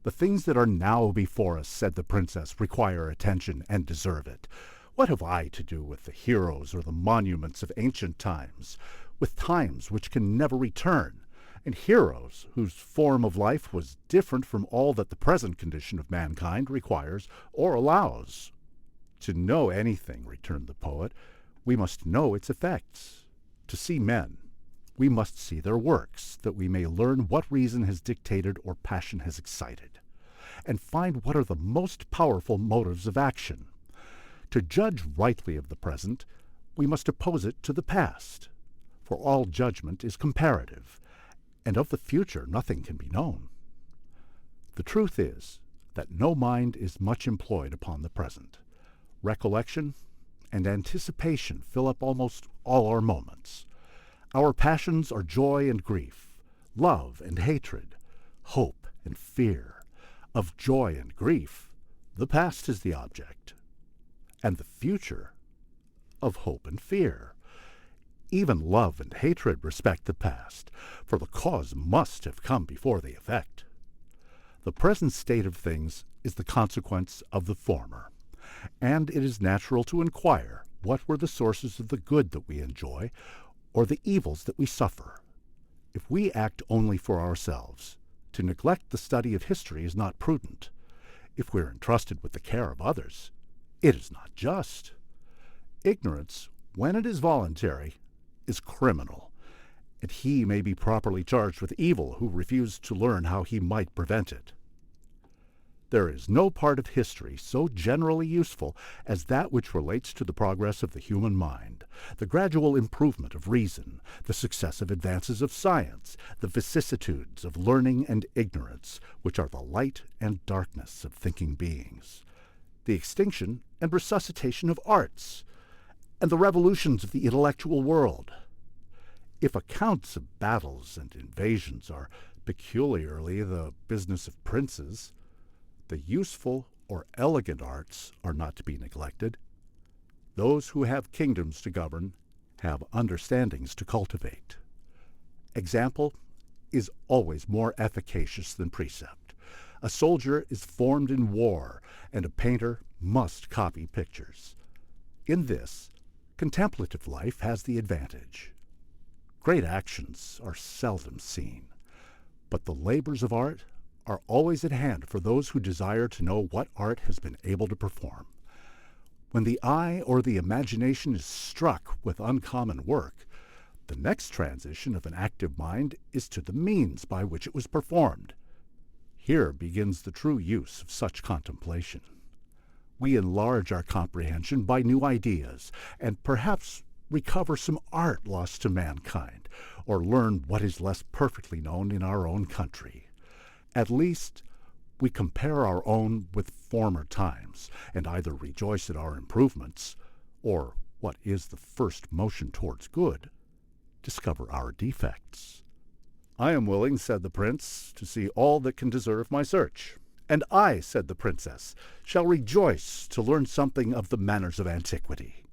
The things that are now before us, said the princess, require attention and deserve it. What have I to do with the heroes or the monuments of ancient times, with times which can never return, and heroes whose form of life was different from all that the present condition of mankind requires or allows? To know anything, returned the poet, we must know its effects. To see men, we must see their works, that we may learn what reason has dictated or passion has excited, and find what are the most powerful motives of action. To judge rightly of the present, we must oppose it to the past, for all judgment is comparative, and of the future nothing can be known. The truth is that no mind is much employed upon the present. Recollection and anticipation fill up almost all our moments. Our passions are joy and grief, love and hatred, hope and fear. Of joy and grief, the past is the object, and the future of hope and fear. Even love and hatred respect the past, for the cause must have come before the effect. The present state of things is the consequence of the former, and it is natural to inquire what were the sources of the good that we enjoy, or the evils that we suffer. If we act only for ourselves, to neglect the study of history is not prudent. If we are entrusted with the care of others, it is not just. Ignorance, when it is voluntary, is criminal, and he may be properly charged with evil who refused to learn how he might prevent it. There is no part of history so generally useful as that which relates to the progress of the human mind, the gradual improvement of reason, the successive advances of science, the vicissitudes of learning and ignorance, which are the light and darkness of thinking beings, the extinction and resuscitation of arts, and the revolutions of the intellectual world. If accounts of battles and invasions are peculiarly the business of princes, the useful or elegant arts are not to be neglected. Those who have kingdoms to govern have understandings to cultivate. Example is always more efficacious than precept. A soldier is formed in war, and a painter must copy pictures. In this, contemplative life has the advantage. Great actions are seldom seen, but the labors of art are always at hand for those who desire to know what art has been able to perform. When the eye or the imagination is struck with uncommon work, the next transition of an active mind is to the means by which it was performed. Here begins the true use of such contemplation. We enlarge our comprehension by new ideas, and perhaps recover some art lost to mankind, or learn what is less perfectly known in our own country. At least, we compare our own with former times, and either rejoice at our improvements, or, what is the first motion towards good, discover our defects. I am willing, said the prince, to see all that can deserve my search. And I, said the princess, shall rejoice to learn something of the manners of antiquity.